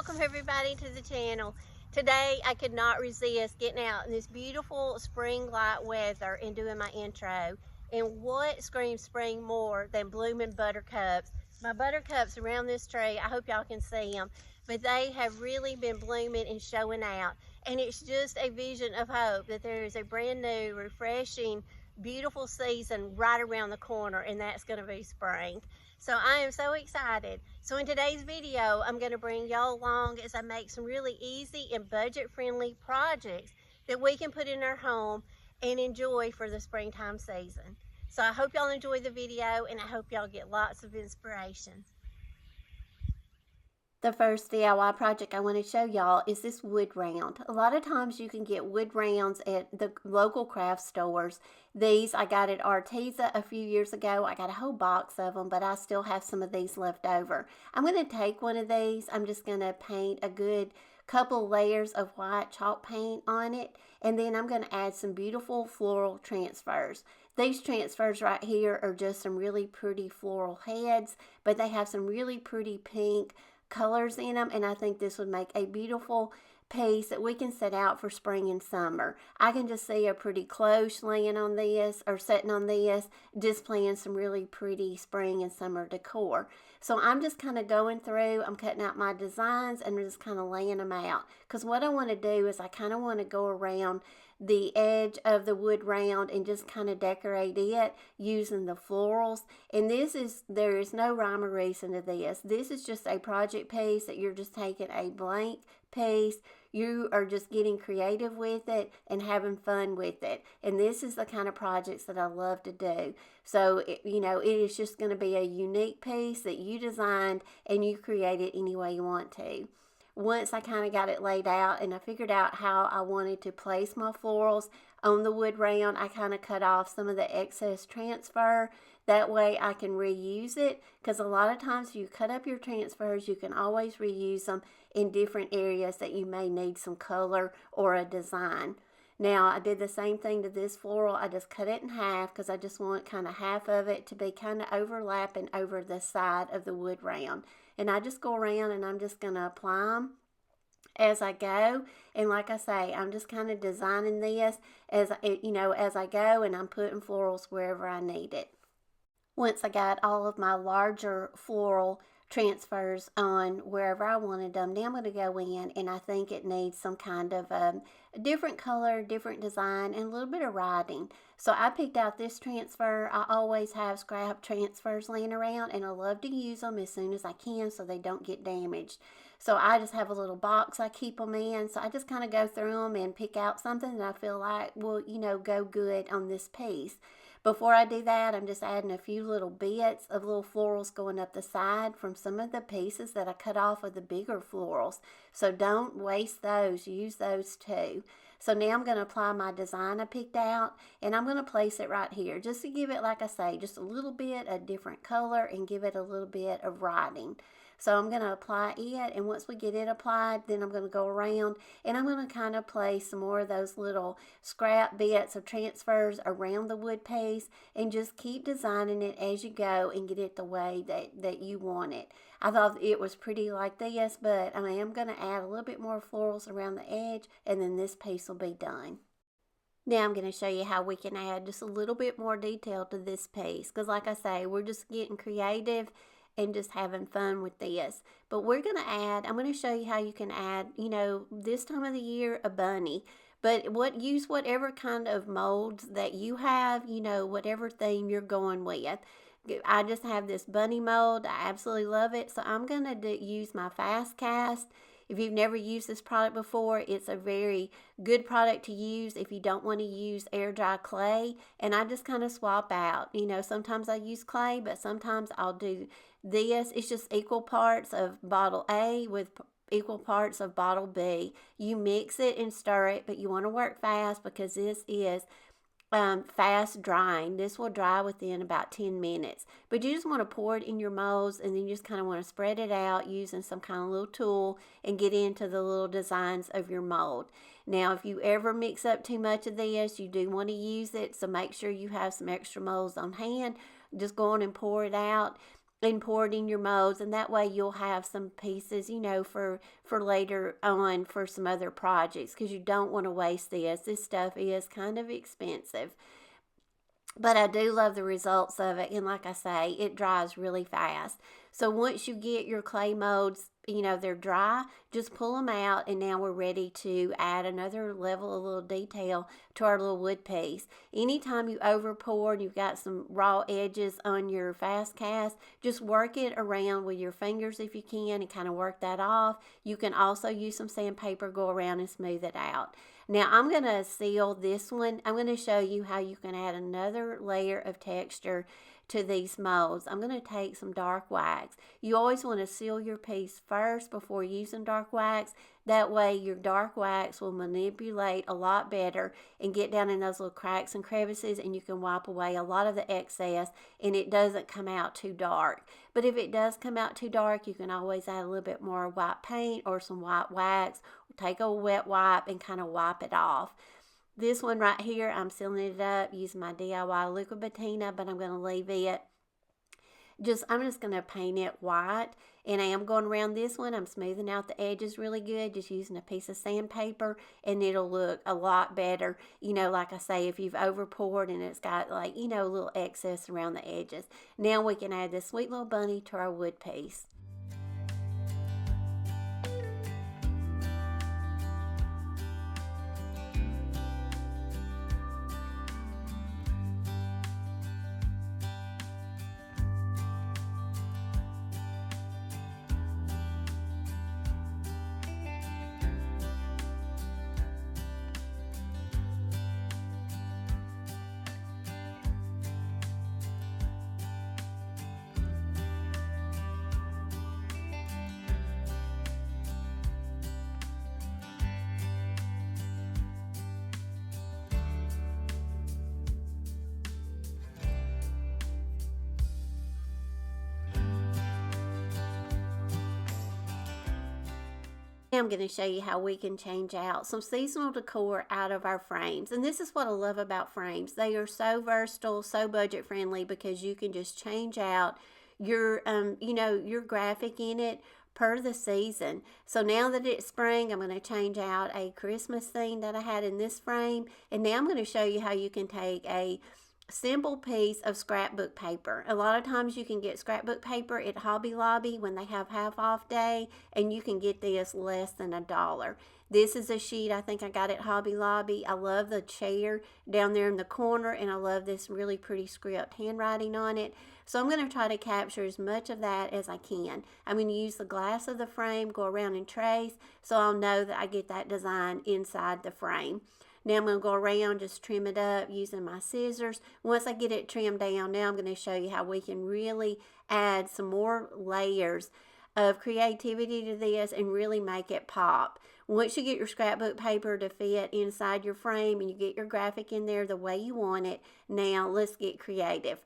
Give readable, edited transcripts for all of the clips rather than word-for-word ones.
welcome everybody to the channel. Today I could not resist getting out in this beautiful spring light weather and doing my intro. And what screams spring more than blooming buttercups? My buttercups around this tree, I hope y'all can see them, but they have really been blooming and showing out. And it's just a vision of hope that there is a brand new, refreshing, beautiful season right around the corner, and that's going to be spring. So I am so excited. So in today's video, I'm going to bring y'all along as I make some really easy and budget-friendly projects that we can put in our home and enjoy for the springtime season. So I hope y'all enjoy the video, and I hope y'all get lots of inspiration. The first DIY project I want to show y'all is this wood round. A lot of times you can get wood rounds at the local craft stores. These I got at Arteza a few years ago. I got a whole box of them, but I still have some of these left over. I'm going to take one of these. I'm just going to paint a good couple layers of white chalk paint on it, and then I'm going to add some beautiful floral transfers. These transfers right here are just some really pretty floral heads, but they have some really pretty pink colors in them, and I think this would make a beautiful piece that we can set out for spring and summer. I can just see a pretty close laying on this or setting on this, displaying some really pretty spring and summer decor. So I'm just kind of going through, I'm cutting out my designs and just kind of laying them out, because what I want to do is I kind of want to go around the edge of the wood round and just kind of decorate it using the florals. And there is no rhyme or reason to this. This is just a project piece that you're just taking a blank piece. You are just getting creative with it and having fun with it. And this is the kind of projects that I love to do. So, it is just going to be a unique piece that you designed and you create it any way you want to. Once I kind of got it laid out and I figured out how I wanted to place my florals on the wood round, I kind of cut off some of the excess transfer. That way I can reuse it, because a lot of times if you cut up your transfers, you can always reuse them in different areas that you may need some color or a design. Now, I did the same thing to this floral. I just cut it in half because I just want kind of half of it to be kind of overlapping over the side of the wood round. And I just go around and I'm just going to apply them as I go. And like I say, I'm just kind of designing this as I go, and I'm putting florals wherever I need it. Once I got all of my larger floral transfers on wherever I wanted them, now I'm going to go in, and I think it needs some kind of a different color, different design, and a little bit of writing. So I picked out this transfer. I always have scrap transfers laying around, and I love to use them as soon as I can so they don't get damaged. So I just have a little box I keep them in. So I just kind of go through them and pick out something that I feel like will, go good on this piece. Before I do that, I'm just adding a few little bits of little florals going up the side from some of the pieces that I cut off of the bigger florals. So don't waste those. Use those too. So now I'm going to apply my design I picked out, and I'm going to place it right here just to give it, like I say, just a little bit of different color and give it a little bit of writing. So I'm going to apply it, and once we get it applied, then I'm going to go around and I'm going to kind of place some more of those little scrap bits of transfers around the wood piece and just keep designing it as you go and get it the way that you want it. I thought it was pretty like this, but I am going to add a little bit more florals around the edge, and then this piece will be done. Now I'm going to show you how we can add just a little bit more detail to this piece, because like I say, we're just getting creative and just having fun with this. But I'm going to show you how you can add, this time of the year, a bunny. But use whatever kind of molds that you have, whatever theme you're going with. I just have this bunny mold. I absolutely love it. So I'm going to use my fast cast. If you've never used this product before, it's a very good product to use if you don't want to use air dry clay. And I just kind of swap out. Sometimes I use clay, but sometimes I'll do this. It's just equal parts of bottle A with equal parts of bottle B. You mix it and stir it, but you want to work fast because this is fast drying. This will dry within about 10 minutes. But you just want to pour it in your molds, and then you just kind of want to spread it out using some kind of little tool and get into the little designs of your mold. Now, if you ever mix up too much of this, you do want to use it, so make sure you have some extra molds on hand. Just go on and pour it out. and pour it in your molds, and that way you'll have some pieces, for later on for some other projects, because you don't want to waste this stuff is kind of expensive. But I do love the results of it, and like I say, it dries really fast. So once you get your clay molds, they're dry, just pull them out, and now we're ready to add another level of little detail to our little wood piece. Anytime you over pour and you've got some raw edges on your fast cast, just work it around with your fingers if you can, and kind of work that off. You can also use some sandpaper, go around and smooth it out. Now I'm going to seal this one. I'm going to show you how you can add another layer of texture to these molds. I'm going to take some dark wax. You always want to seal your piece first before using dark wax. That way your dark wax will manipulate a lot better and get down in those little cracks and crevices, and you can wipe away a lot of the excess, and it doesn't come out too dark. But if it does come out too dark, you can always add a little bit more white paint or some white wax. Take a wet wipe and kind of wipe it off. This one right here, I'm sealing it up using my DIY Liquid Patina, but I'm going to leave it. I'm just going to paint it white, and I am going around this one. I'm smoothing out the edges really good, just using a piece of sandpaper, and it'll look a lot better. Like I say, if you've over poured and it's got a little excess around the edges. Now we can add this sweet little bunny to our wood piece. I'm going to show you how we can change out some seasonal decor out of our frames. And this is what I love about frames. They are so versatile, so budget friendly, because you can just change out your your graphic in it per the season. So now that it's spring, I'm going to change out a Christmas theme that I had in this frame, and now I'm going to show you how you can take a simple piece of scrapbook paper. A lot of times you can get scrapbook paper at Hobby Lobby when they have half off day, and you can get this less than $1. This is a sheet I think I got at Hobby Lobby. I love the chair down there in the corner, and I love this really pretty script handwriting on it. So I'm going to try to capture as much of that as I can. I'm going to use the glass of the frame, go around and trace, so I'll know that I get that design inside the frame. Now I'm going to go around, just trim it up using my scissors. Once I get it trimmed down, now I'm going to show you how we can really add some more layers of creativity to this and really make it pop. Once you get your scrapbook paper to fit inside your frame and you get your graphic in there the way you want it, now let's get creative.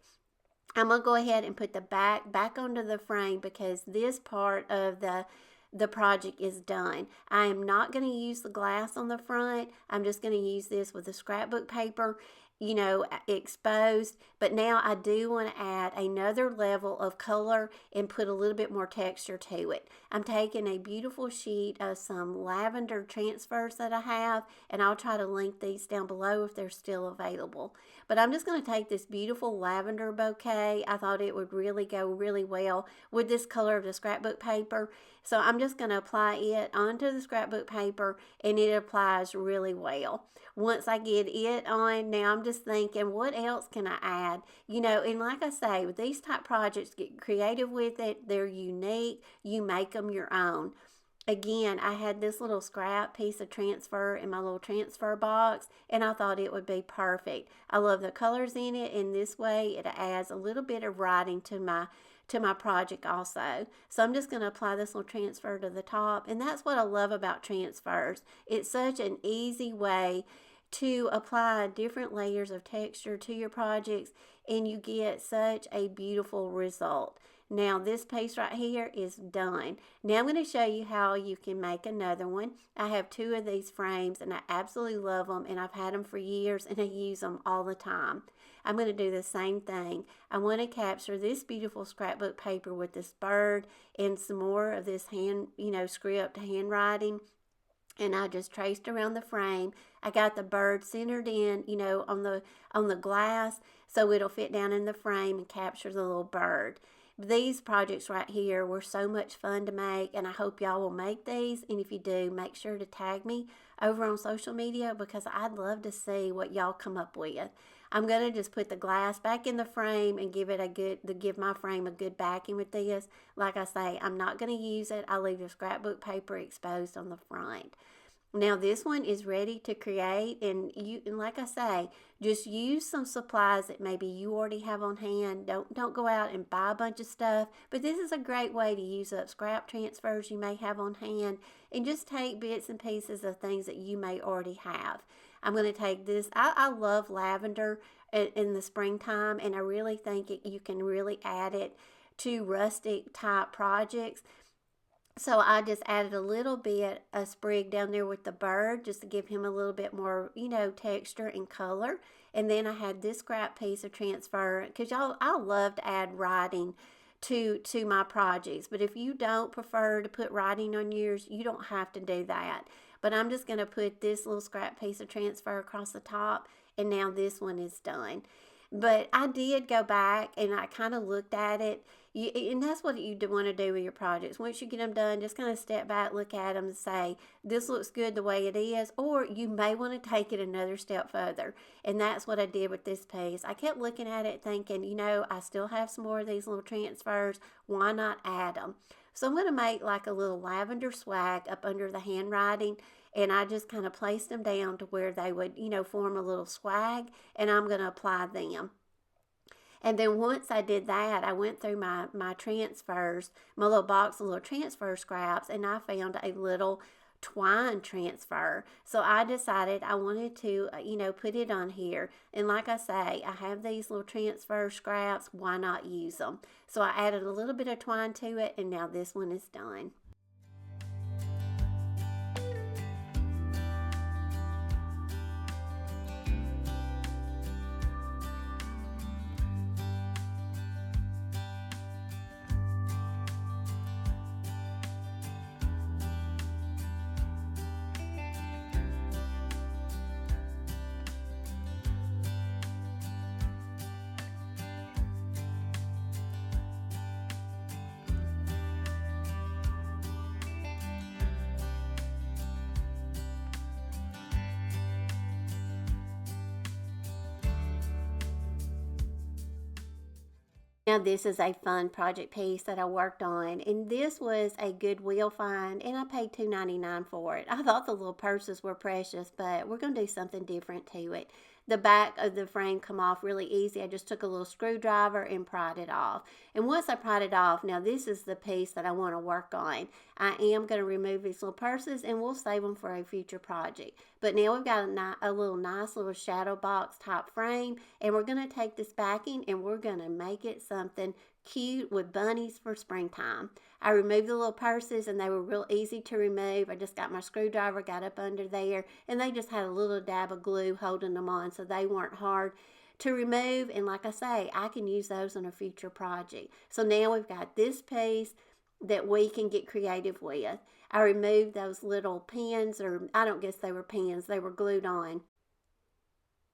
I'm going to go ahead and put the back onto the frame, because this part of the project is done. I am not going to use the glass on the front. I'm just going to use this with the scrapbook paper, exposed. But now I do want to add another level of color and put a little bit more texture to it. I'm taking a beautiful sheet of some lavender transfers that I have, and I'll try to link these down below if they're still available. But I'm just going to take this beautiful lavender bouquet. I thought it would really go really well with this color of the scrapbook paper. So I'm just going to apply it onto the scrapbook paper, and it applies really well. Once I get it on, now I'm just thinking, what else can I add? And like I say, with these type projects, get creative with it. They're unique. You make them your own. Again, I had this little scrap piece of transfer in my little transfer box, and I thought it would be perfect. I love the colors in it, and this way it adds a little bit of writing to my project also. So I'm just going to apply this little transfer to the top, and that's what I love about transfers. It's such an easy way to apply different layers of texture to your projects, and you get such a beautiful result. Now this piece right here is done. Now I'm going to show you how you can make another one. I have 2 of these frames and I absolutely love them, and I've had them for years and I use them all the time. I'm going to do the same thing. I want to capture this beautiful scrapbook paper with this bird and some more of this script handwriting. And I just traced around the frame. I got the bird centered in, on the glass, so it'll fit down in the frame and capture the little bird. These projects right here were so much fun to make, and I hope y'all will make these. And if you do, make sure to tag me over on social media, because I'd love to see what y'all come up with. I'm going to just put the glass back in the frame and give my frame a good backing with this. Like I say, I'm not going to use it. I'll leave the scrapbook paper exposed on the front. Now this one is ready to create, and like I say, just use some supplies that maybe you already have on hand. Don't go out and buy a bunch of stuff, but this is a great way to use up scrap transfers you may have on hand, and just take bits and pieces of things that you may already have. I'm going to take this. I love lavender in the springtime, and I really think you can really add it to rustic type projects. So I just added a little bit of sprig down there with the bird, just to give him a little bit more, texture and color. And then I had this scrap piece of transfer, because I love to add writing to my projects. But if you don't prefer to put writing on yours, you don't have to do that. But I'm just going to put this little scrap piece of transfer across the top, and now this one is done. But I did go back and I kind of looked at it. And that's what you want to do with your projects. Once you get them done, just kind of step back, look at them and say, this looks good the way it is. Or you may want to take it another step further. And that's what I did with this piece. I kept looking at it thinking, I still have some more of these little transfers. Why not add them? So I'm going to make like a little lavender swag up under the handwriting. And I just kind of placed them down to where they would, form a little swag. And I'm going to apply them. And then once I did that, I went through my transfers, my little box of little transfer scraps, and I found a little twine transfer. So I decided I wanted to, put it on here. And like I say, I have these little transfer scraps. Why not use them? So I added a little bit of twine to it, and now this one is done. Now this is a fun project piece that I worked on, and this was a Goodwill find, and I paid $2.99 for it. I thought the little purses were precious, but we're going to do something different to it. The back of the frame come off really easy. I just took a little screwdriver and pried it off. And once I pried it off, now this is the piece that I want to work on. I am going to remove these little purses, and we'll save them for a future project. But now we've got a little nice little shadow box type frame, and we're going to take this backing and we're going to make it something cute with bunnies for springtime. I removed the little purses, and they were real easy to remove. I just got my screwdriver, got up under there, and they just had a little dab of glue holding them on, so they weren't hard to remove. And like I say, I can use those on a future project. So now we've got this piece that we can get creative with. I removed those little pins, or I don't guess they were pins, they were glued on.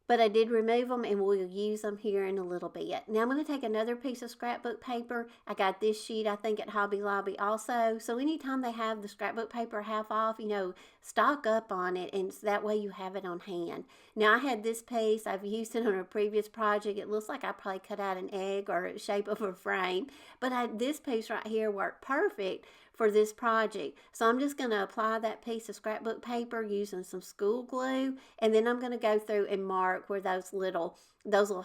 But I did remove them, and we'll use them here in a little bit. Now I'm going to take another piece of scrapbook paper. I got this sheet, I think, at Hobby Lobby also. So anytime they have the scrapbook paper half off, stock up on it, and that way you have it on hand. Now I had this piece. I've used it on a previous project. It looks like I probably cut out an egg or a shape of a frame. But this piece right here worked perfect for this project. So I'm just going to apply that piece of scrapbook paper using some school glue, and then I'm going to go through and mark where those little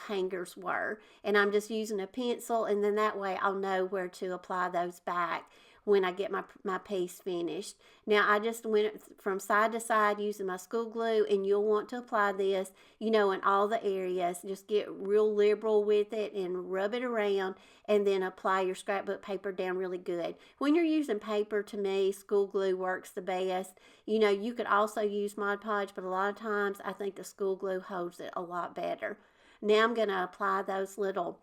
hangers were. And I'm just using a pencil, and then that way I'll know where to apply those back. when I get my piece finished. Now I just went from side to side using my school glue, and you'll want to apply this, in all the areas. Just get real liberal with it and rub it around, and then apply your scrapbook paper down really good. When you're using paper, to me, school glue works the best. You could also use Mod Podge, but a lot of times I think the school glue holds it a lot better. Now I'm going to apply those little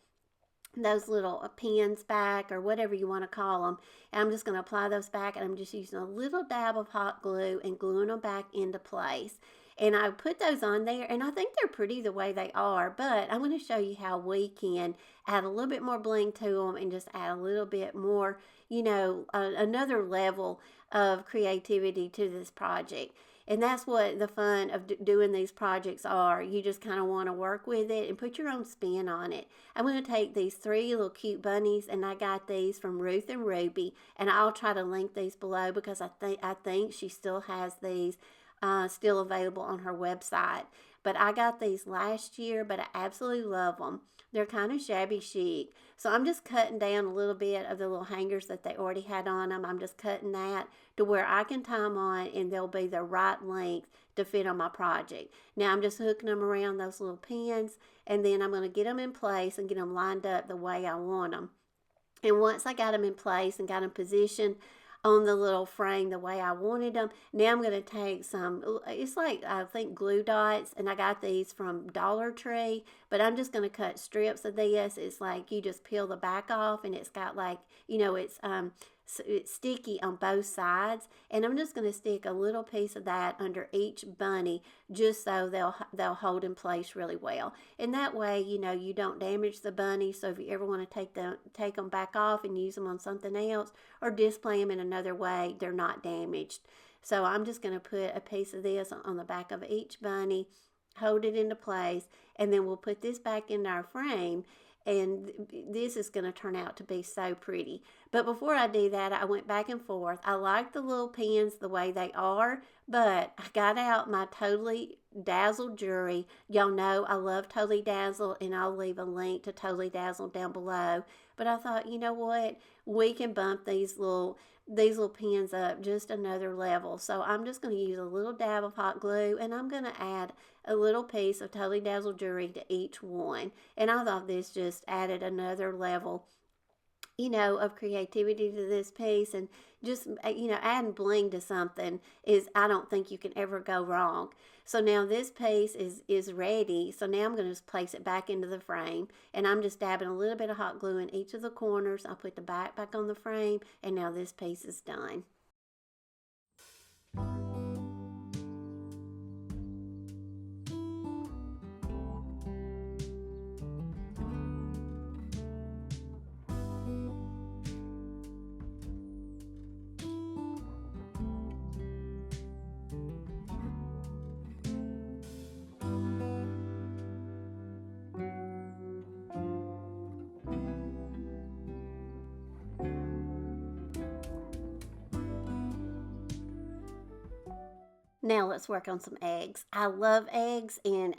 pins back, or whatever you want to call them. And I'm just going to apply those back, and I'm just using a little dab of hot glue and gluing them back into place. And I put those on there, and I think they're pretty the way they are, but I'm going to show you how we can add a little bit more bling to them and just add a little bit more, another level of creativity to this project. And that's what the fun of doing these projects are. You just kind of want to work with it and put your own spin on it. I'm going to take these 3 little cute bunnies, and I got these from Ruth and Ruby, and I'll try to link these below because I think she still has these still available on her website. But I got these last year, but I absolutely love them. They're kind of shabby chic. So I'm just cutting down a little bit of the little hangers that they already had on them. I'm just cutting that to where I can tie them on, and they'll be the right length to fit on my project. Now I'm just hooking them around those little pins, and then I'm going to get them in place and get them lined up the way I want them. And once I got them in place and got them positioned on the little frame the way I wanted them, now I'm going to take some, it's like, I think, glue dots, and I got these from Dollar Tree, but I'm just going to cut strips of this. It's like you just peel the back off, and it's got like, it's sticky on both sides, and I'm just going to stick a little piece of that under each bunny just so they'll hold in place really well. And that way, you don't damage the bunny. So if you ever want to take them back off and use them on something else or display them in another way, they're not damaged. So I'm just going to put a piece of this on the back of each bunny, hold it into place, and then we'll put this back in our frame. And this is going to turn out to be so pretty. But before I do that, I went back and forth. I like the little pins the way they are, but I got out my Totally Dazzled jewelry. Y'all know I love Totally Dazzled, and I'll leave a link to Totally Dazzled down below. But I thought, you know what? We can bump these little pins up just another level. So I'm just going to use a little dab of hot glue, and I'm going to add a little piece of Totally Dazzled jewelry to each one. And I thought this just added another level, of creativity to this piece. And just, adding bling to something I don't think you can ever go wrong. So now this piece is ready. So now I'm going to just place it back into the frame, and I'm just dabbing a little bit of hot glue in each of the corners. I'll put the back on the frame, and now this piece is done. Now let's work on some eggs. I love eggs, and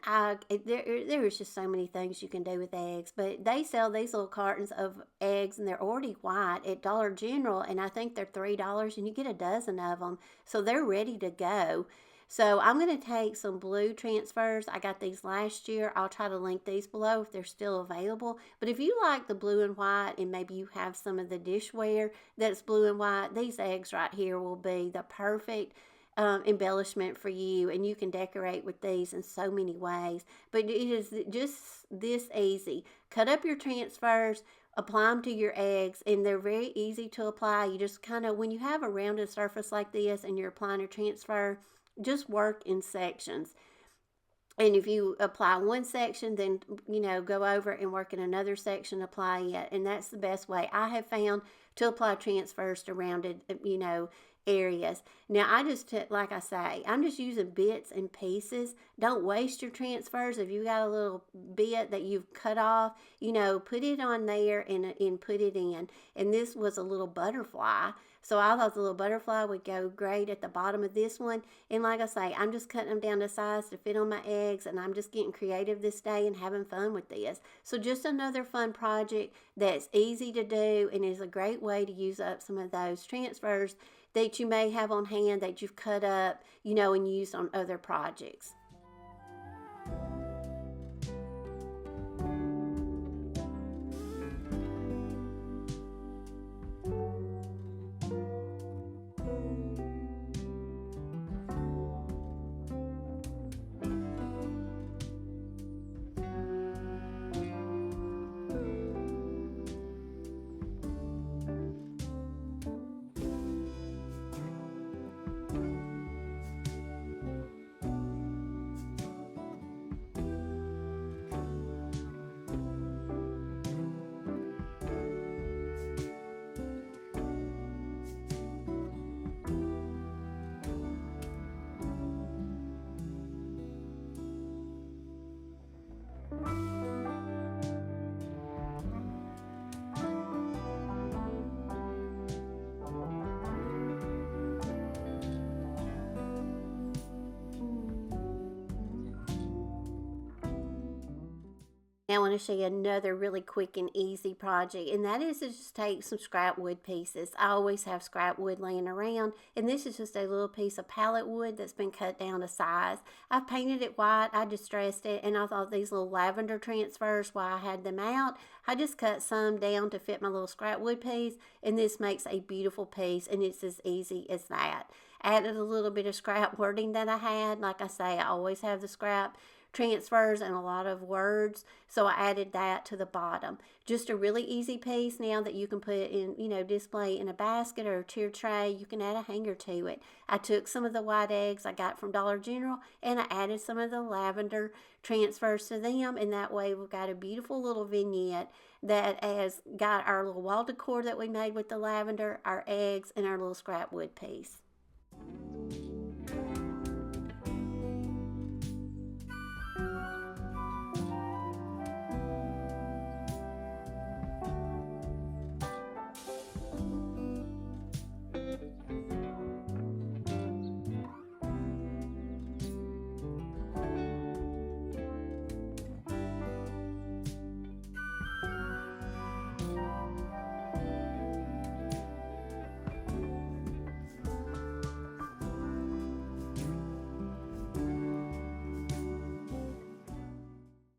there is just so many things you can do with eggs. But they sell these little cartons of eggs, and they're already white at Dollar General, and I think they're $3, and you get a dozen of them. So they're ready to go. So I'm going to take some blue transfers. I got these last year. I'll try to link these below if they're still available. But if you like the blue and white, and maybe you have some of the dishware that's blue and white, these eggs right here will be the perfect embellishment for you, and you can decorate with these in so many ways. But it is just this easy. Cut up your transfers, apply them to your eggs, and they're very easy to apply. You just kind of, when you have a rounded surface like this and you're applying your transfer, just work in sections. And if you apply one section, then, go over and work in another section, apply it. And that's the best way I have found to apply transfers to rounded, areas. Now I just took, like I say, I'm just using bits and pieces. Don't waste your transfers. If you got a little bit that you've cut off, you know, put it on there and put it in. And this was a little butterfly. So I thought the little butterfly would go great at the bottom of this one. And like I say, I'm just cutting them down to size to fit on my eggs, and I'm just getting creative this day and having fun with this. So just another fun project that's easy to do and is a great way to use up some of those transfers that you may have on hand that you've cut up, you know, and used on other projects. Now I want to show you another really quick and easy project, and that is to just take some scrap wood pieces. I always have scrap wood laying around, and this is just a little piece of pallet wood that's been cut down to size. I've painted it white, I distressed it, and I thought these little lavender transfers, while I had them out, I just cut some down to fit my little scrap wood piece, and this makes a beautiful piece, and it's as easy as that. Added a little bit of scrap wording that I had. Like I say, I always have the scrap transfers and a lot of words, so I added that to the bottom. Just a really easy piece now that you can put in, you know, display in a basket or a tier tray. You can add a hanger to it. I took some of the white eggs I got from Dollar General and I added some of the lavender transfers to them, and that way we've got a beautiful little vignette that has got our little wall decor that we made with the lavender, our eggs, and our little scrap wood piece.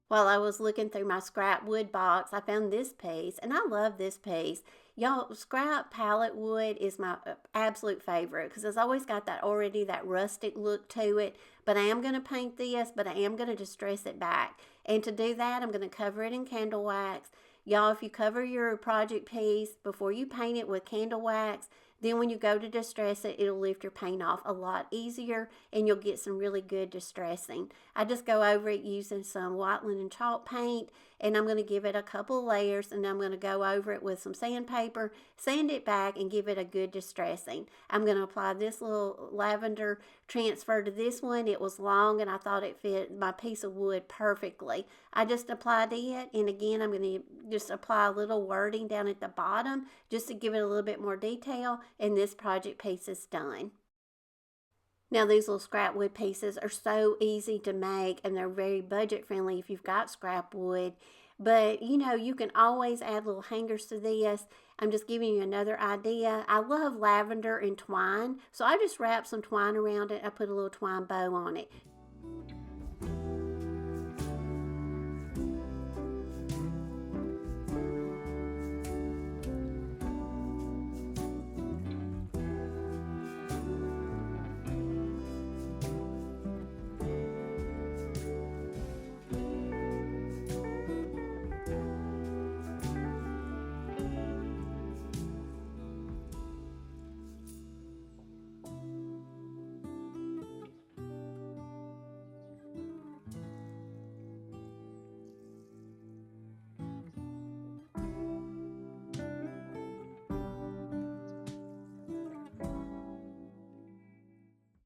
While I was looking through my scrap wood box, I found this piece, and I love this piece. Y'all, scrap pallet wood is my absolute favorite because it's always got that rustic look to it. But I am going to paint this, but I am going to distress it back. And to do that, I'm going to cover it in candle wax. Y'all, if you cover your project piece before you paint it with candle wax, then when you go to distress it, it'll lift your paint off a lot easier and you'll get some really good distressing. I just go over it using some white linen chalk paint, and I'm going to give it a couple layers, and I'm going to go over it with some sandpaper, sand it back, and give it a good distressing. I'm going to apply this little lavender transfer to this one. It was long and I thought it fit my piece of wood perfectly. I just applied it, and again I'm going to just apply a little wording down at the bottom just to give it a little bit more detail, and this project piece is done. Now these little scrap wood pieces are so easy to make, and they're very budget friendly if you've got scrap wood. But you know, you can always add little hangers to this. I'm just giving you another idea. I love lavender and twine, so I just wrapped some twine around it. I put a little twine bow on it.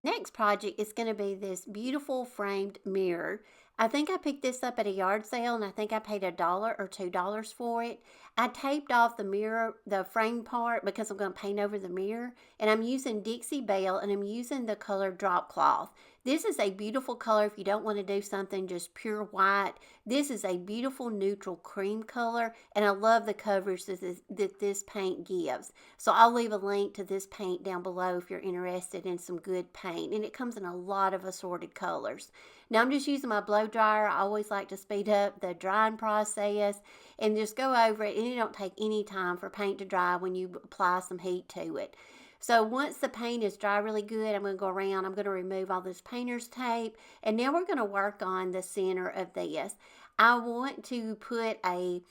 Next project is going to be this beautiful framed mirror. I think I picked this up at a yard sale and I think I paid $1 or $2 for it. I taped off the mirror, the frame part, because I'm going to paint over the mirror. And I'm using Dixie Belle and I'm using the color drop cloth. This is a beautiful color if you don't want to do something just pure white. This is a beautiful neutral cream color and I love the coverage that this paint gives. So I'll leave a link to this paint down below if you're interested in some good paint. And it comes in a lot of assorted colors. Now I'm just using my blow dryer. I always like to speed up the drying process and just go over it. And it don't take any time for paint to dry when you apply some heat to it. So once the paint is dry really good, I'm going to go around. I'm going to remove all this painter's tape. And now we're going to work on the center of this. I want to put a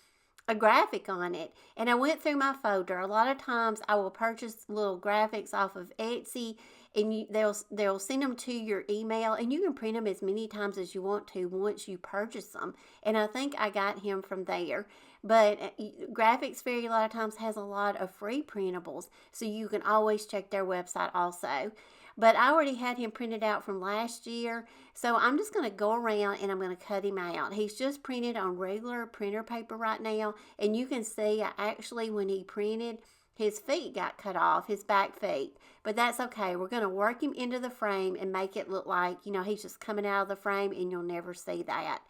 graphic on it. And I went through my folder. A lot of times I will purchase little graphics off of Etsy and they'll send them to your email and you can print them as many times as you want to once you purchase them. And I think I got him from there. But Graphics Fairy a lot of times has a lot of free printables, so you can always check their website also. But I already had him printed out from last year, so I'm just going to go around and I'm going to cut him out. He's just printed on regular printer paper right now, and you can see actually when he printed, his feet got cut off, his back feet. But that's okay. We're going to work him into the frame and make it look like, he's just coming out of the frame and you'll never see that.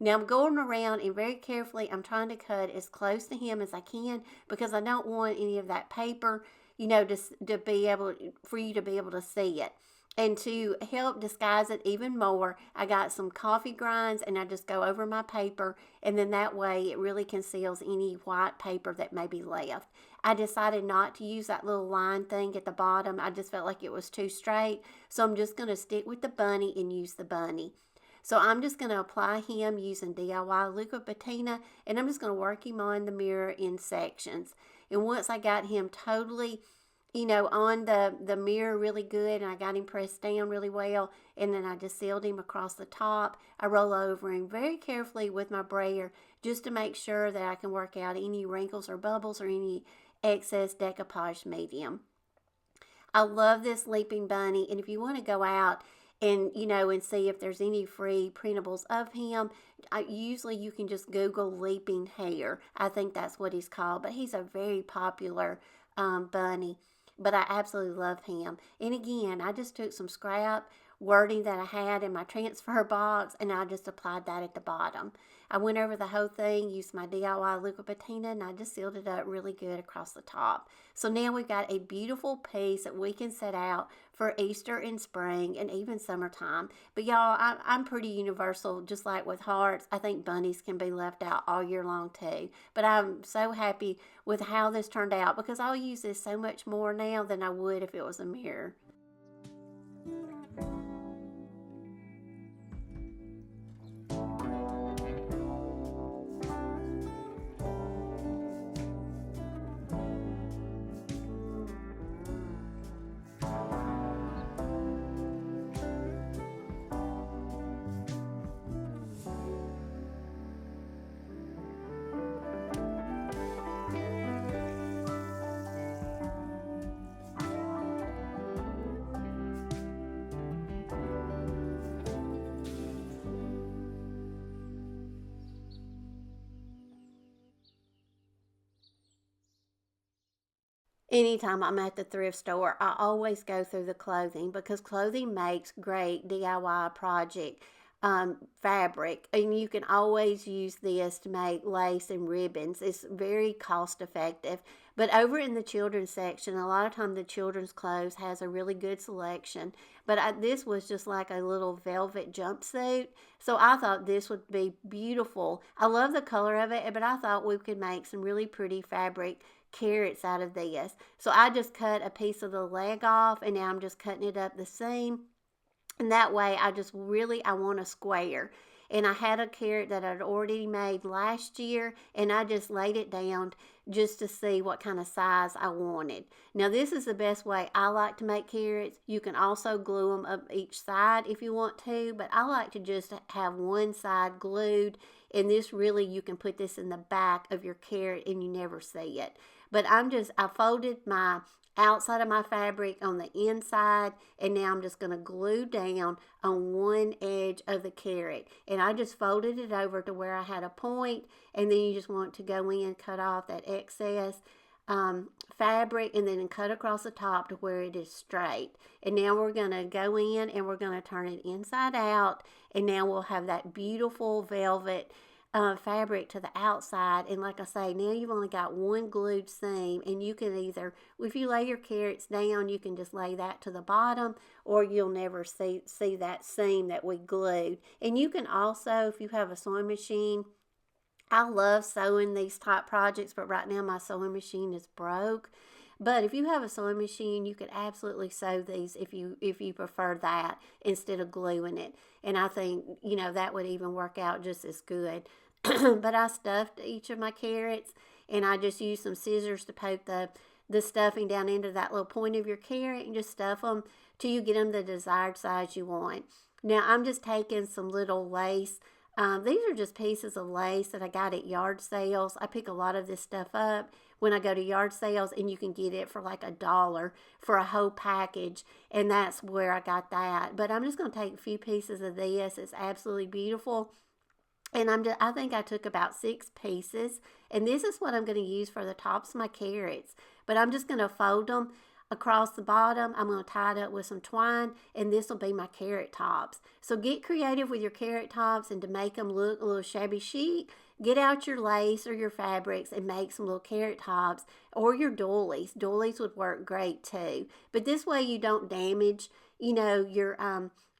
Now I'm going around and very carefully I'm trying to cut as close to him as I can because I don't want any of that paper, to be able for you to be able to see it. And to help disguise it even more, I got some coffee grinds and I just go over my paper and then that way it really conceals any white paper that may be left. I decided not to use that little line thing at the bottom. I just felt like it was too straight. So I'm just going to stick with the bunny and use the bunny. So I'm just going to apply him using DIY Liquid Patina and I'm just going to work him on the mirror in sections. And once I got him totally, on the mirror really good and I got him pressed down really well and then I just sealed him across the top, I roll over him very carefully with my brayer just to make sure that I can work out any wrinkles or bubbles or any excess decoupage medium. I love this Leaping Bunny, and if you want to go out and and see if there's any free printables of him, usually you can just Google Leaping Hare. I think that's what he's called, but he's a very popular bunny, but I absolutely love him. And again, I just took some scrap wording that I had in my transfer box and I just applied that at the bottom. I went over the whole thing, used my DIY Liquid Patina, and I just sealed it up really good across the top. So now we've got a beautiful piece that we can set out for Easter and spring and even summertime. But y'all, I'm pretty universal, just like with hearts. I think bunnies can be left out all year long too. But I'm so happy with how this turned out because I'll use this so much more now than I would if it was a mirror. Anytime I'm at the thrift store, I always go through the clothing because clothing makes great DIY project fabric. And you can always use this to make lace and ribbons. It's very cost effective. But over in the children's section, a lot of time the children's clothes has a really good selection. But this was just like a little velvet jumpsuit. So I thought this would be beautiful. I love the color of it, but I thought we could make some really pretty fabric carrots out of this. So I just cut a piece of the leg off and now I'm just cutting it up the seam. And that way I want a square. And I had a carrot that I'd already made last year and I just laid it down just to see what kind of size I wanted. Now this is the best way I like to make carrots. You can also glue them up each side if you want to, but I like to just have one side glued. And this really, you can put this in the back of your carrot and you never see it. But I folded my outside of my fabric on the inside, and now I'm just going to glue down on one edge of the carrot. And I just folded it over to where I had a point, and then you just want to go in, cut off that excess fabric, and then cut across the top to where it is straight. And now we're going to go in and we're going to turn it inside out, and now we'll have that beautiful velvet fabric to the outside. And like I say, now you've only got one glued seam, and you can either, if you lay your carrots down, you can just lay that to the bottom, or you'll never see that seam that we glued. And you can also, if you have a sewing machine, I love sewing these type projects, but right now my sewing machine is broke. But if you have a sewing machine, you could absolutely sew these if you prefer that instead of gluing it. And I think, you know, that would even work out just as good. But I stuffed each of my carrots, and I just used some scissors to poke the stuffing down into that little point of your carrot, and just stuff them till you get them the desired size you want. Now I'm just taking some little lace. These are just pieces of lace that I got at yard sales. I pick a lot of this stuff up when I go to yard sales, and you can get it for like $1 for a whole package, and that's where I got that. But I'm just going to take a few pieces of this. It's absolutely beautiful. And I think I took about 6 pieces, and this is what I'm going to use for the tops of my carrots. But I'm just going to fold them across the bottom. I'm going to tie it up with some twine, and this will be my carrot tops. So get creative with your carrot tops, and to make them look a little shabby chic, get out your lace or your fabrics and make some little carrot tops, or your doilies. Doilies would work great too. But this way you don't damage, you know,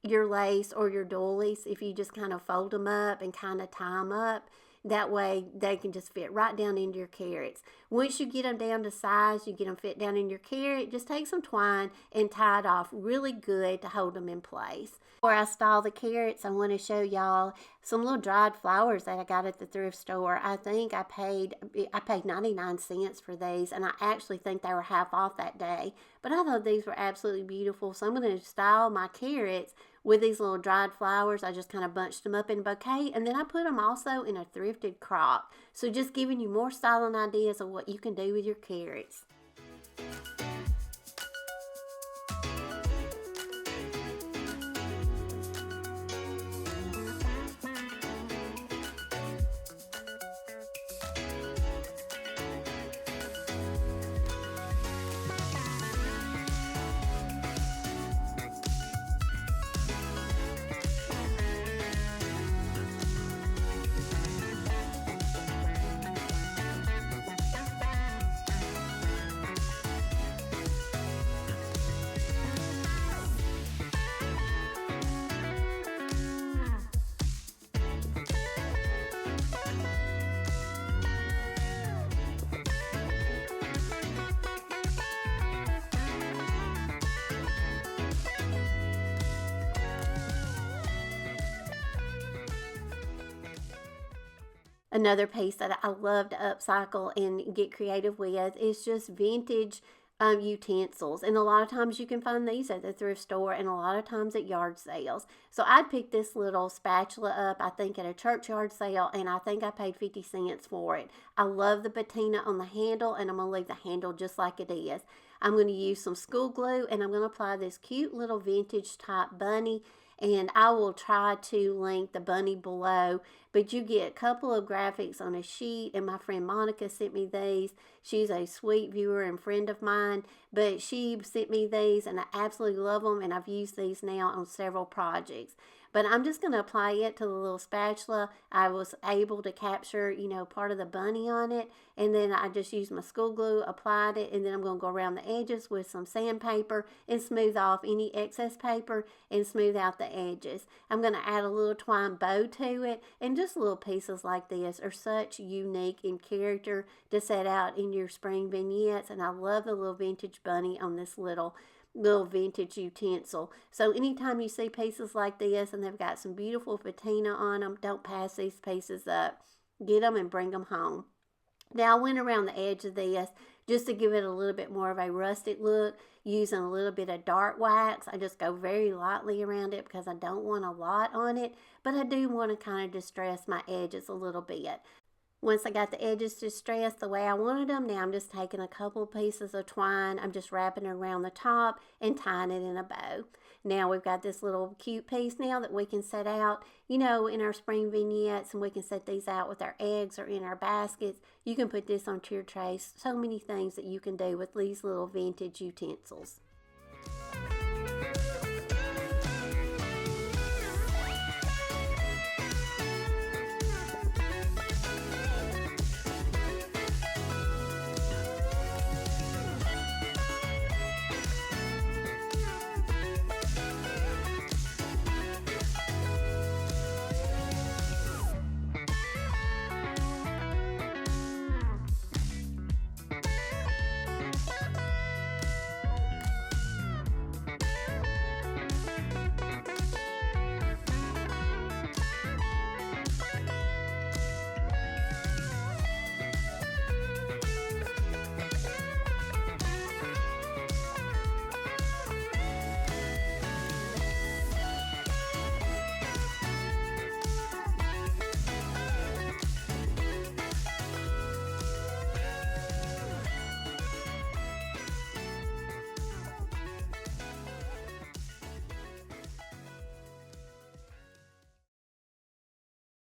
your lace or your doilies if you just kind of fold them up and kind of tie them up. That way they can just fit right down into your carrots. Once you get them down to size, you get them fit down in your carrot, just take some twine and tie it off really good to hold them in place. Before I style the carrots, I want to show y'all some little dried flowers that I got at the thrift store. I think I paid 99 cents for these, and I actually think they were half off that day. But I thought these were absolutely beautiful, so I'm going to style my carrots with these little dried flowers. I just kind of bunched them up in a bouquet, and then I put them also in a thrifted crock. So just giving you more styling ideas of what you can do with your carrots. Another piece that I love to upcycle and get creative with is just vintage utensils. And a lot of times you can find these at the thrift store, and a lot of times at yard sales. So I picked this little spatula up, I think, at a church yard sale, and I think I paid 50 cents for it. I love the patina on the handle, and I'm going to leave the handle just like it is. I'm going to use some school glue, and I'm going to apply this cute little vintage type bunny. And I will try to link the bunny below, but you get a couple of graphics on a sheet, and my friend Monica sent me these. She's a sweet viewer and friend of mine, but she sent me these, and I absolutely love them, and I've used these now on several projects. But I'm just going to apply it to the little spatula. I was able to capture, you know, part of the bunny on it, and then I just used my school glue, applied it, and then I'm going to go around the edges with some sandpaper and smooth off any excess paper and smooth out the edges. I'm going to add a little twine bow to it, and just little pieces like this are such unique in character to set out in your spring vignettes, and I love the little vintage bunny on this little vintage utensil. So anytime you see pieces like this and they've got some beautiful patina on them, don't pass these pieces up. Get them and bring them home. Now I went around the edge of this just to give it a little bit more of a rustic look, using a little bit of dark wax. I just go very lightly around it because I don't want a lot on it, but I do want to kind of distress my edges a little bit. Once I got the edges distressed the way I wanted them, now I'm just taking a couple pieces of twine, I'm just wrapping it around the top and tying it in a bow. Now we've got this little cute piece now that we can set out, you know, in our spring vignettes, and we can set these out with our eggs or in our baskets. You can put this on tier trays. So many things that you can do with these little vintage utensils.